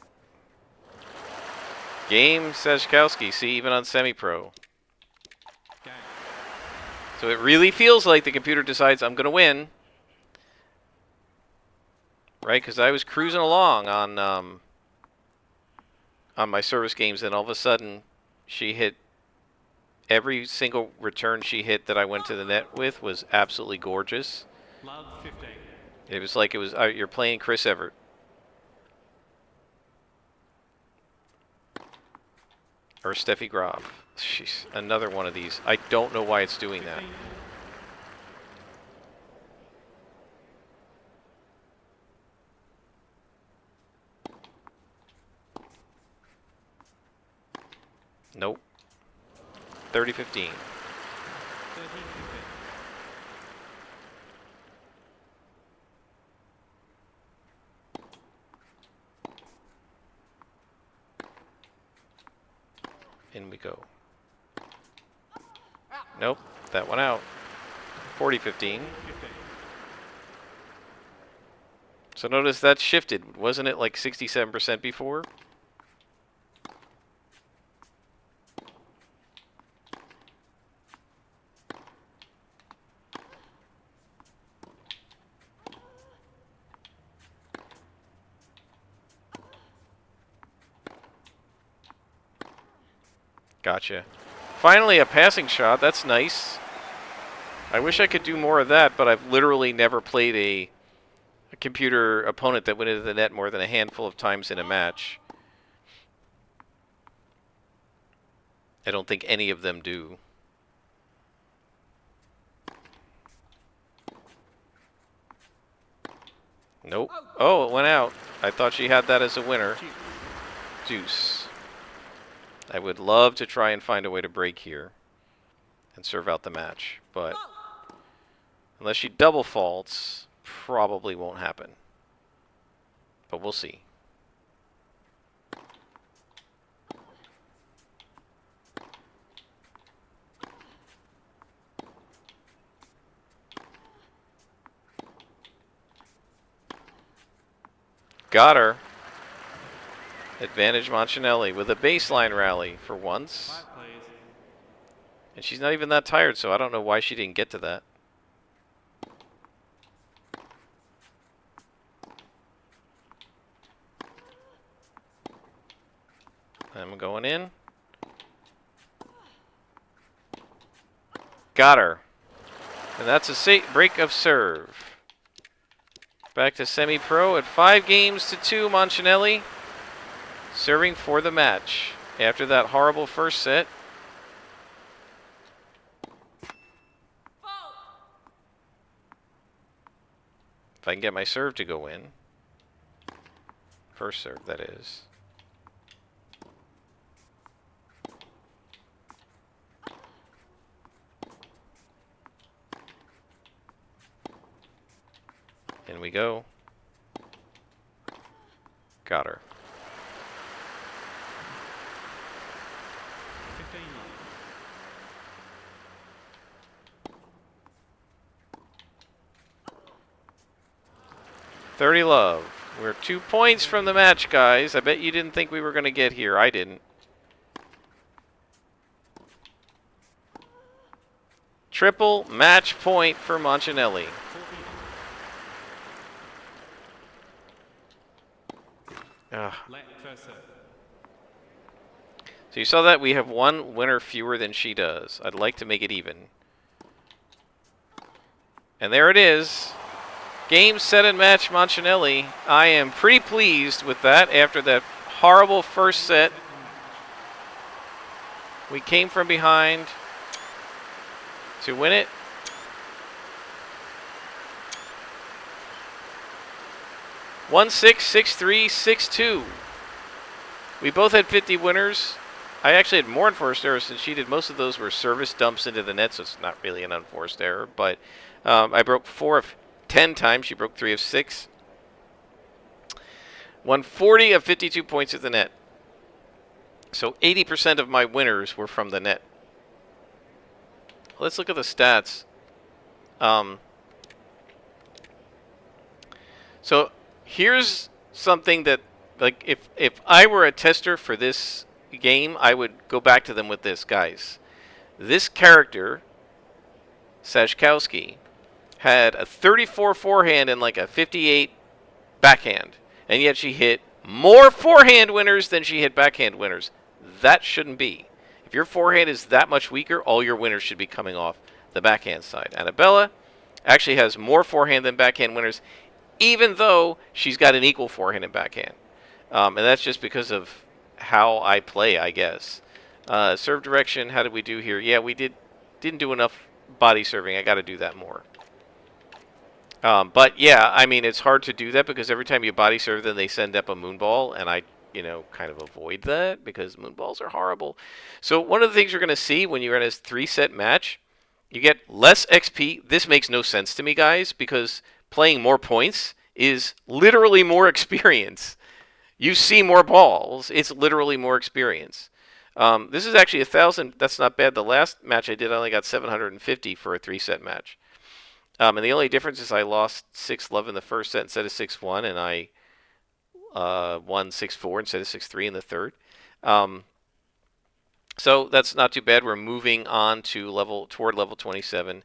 Game Sajkowski. See, even on semi-pro. Game. So it really feels like the computer decides I'm going to win. Right? Because I was cruising along on my service games, and all of a sudden she hit every single return she hit that I went to the net with was absolutely gorgeous. Love 15. It was like you're playing Chris Evert. Or Steffi Graf. She's another one of these. I don't know why it's doing that. 15. Nope. 30-15. 13, 15. In we go. Nope. That one out. 40-15. 15. So notice that shifted. Wasn't it like 67% before? Gotcha. Finally a passing shot. That's nice. I wish I could do more of that, but I've literally never played a computer opponent that went into the net more than a handful of times in a match. I don't think any of them do. Nope. Oh, it went out. I thought she had that as a winner. Deuce. I would love to try and find a way to break here and serve out the match, but unless she double faults, probably won't happen. But we'll see. Got her. Advantage Moncinelli with a baseline rally for once. 5 plays. And she's not even that tired, so I don't know why she didn't get to that. I'm going in. Got her. And that's a break of serve. Back to semi-pro at 5-2, Moncinelli. Serving for the match after that horrible first set. If I can get my serve to go in. First serve, that is. In we go. Got her. 15 love. Love. We're 2 points from the match, guys. I bet you didn't think we were going to get here. I didn't. Triple match point for Moncinelli. 14. Ugh. Let first serve. So you saw that we have one winner fewer than she does. I'd like to make it even. And there it is. Game, set, and match, Moncinelli. I am pretty pleased with that after that horrible first set. We came from behind to win it. Won 6, 6-3, 6-2. We both had 50 winners. I actually had more enforced errors than she did. Most of those were service dumps into the net, so it's not really an unforced error. But I broke 4 of 10 times. She broke 3 of 6. Won 40 of 52 points at the net. So 80% of my winners were from the net. Let's look at the stats. So here's something that, like, if I were a tester for this game, I would go back to them with this, guys. This character, Sashkowski, had a 34 forehand and like a 58 backhand, and yet she hit more forehand winners than she hit backhand winners. That shouldn't be. If your forehand is that much weaker, all your winners should be coming off the backhand side. Anabella actually has more forehand than backhand winners, even though she's got an equal forehand and backhand. And that's just because of how I play, I guess. Serve direction. How did we do here? Yeah, we didn't do enough body serving. I got to do that more. But yeah, I mean, it's hard to do that because every time you body serve, then they send up a moonball, and I, kind of avoid that because moonballs are horrible. So one of the things you're going to see when you're in a 3-set match, you get less XP. This makes no sense to me, guys, because playing more points is literally more experience. You see more balls. It's literally more experience. This is actually 1,000. That's not bad. The last match I did, I only got 750 for a 3-set match. And the only difference is I lost 6-love in the first set instead of 6-1, and I won 6-4 instead of 6-3 in the third. So that's not too bad. We're moving on to toward level 27,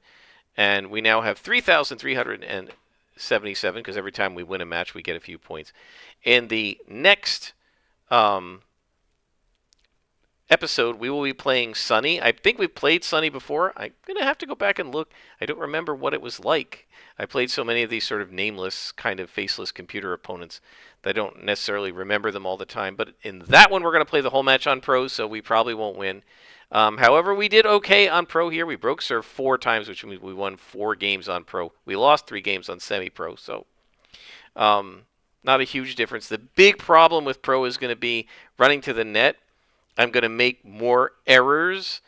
and we now have 3,377 because every time we win a match, we get a few points. In the next episode, we will be playing Sunny. I think we've played Sunny before. I'm going to have to go back and look. I don't remember what it was like. I played so many of these sort of nameless, kind of faceless computer opponents that I don't necessarily remember them all the time. But in that one, we're going to play the whole match on Pro, so we probably won't win. However, we did okay on Pro here. We broke serve 4 times, which means we won 4 games on Pro. We lost 3 games on Semi-Pro, so not a huge difference. The big problem with Pro is going to be running to the net. I'm going to make more errors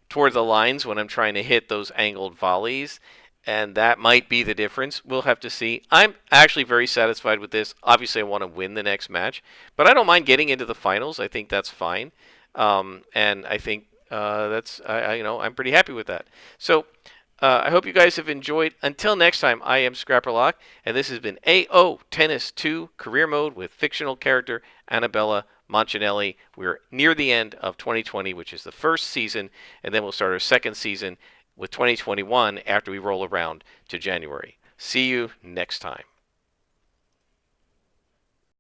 toward the lines when I'm trying to hit those angled volleys, and that might be the difference. We'll have to see. I'm actually very satisfied with this. Obviously, I want to win the next match, but I don't mind getting into the finals. I think that's fine, and I think I'm pretty happy with that. So. I hope you guys have enjoyed. Until next time, I am Scrapperlock, and this has been AO Tennis 2 Career Mode with fictional character Anabella Moncinelli. We're near the end of 2020, which is the first season, and then we'll start our second season with 2021 after we roll around to January. See you next time.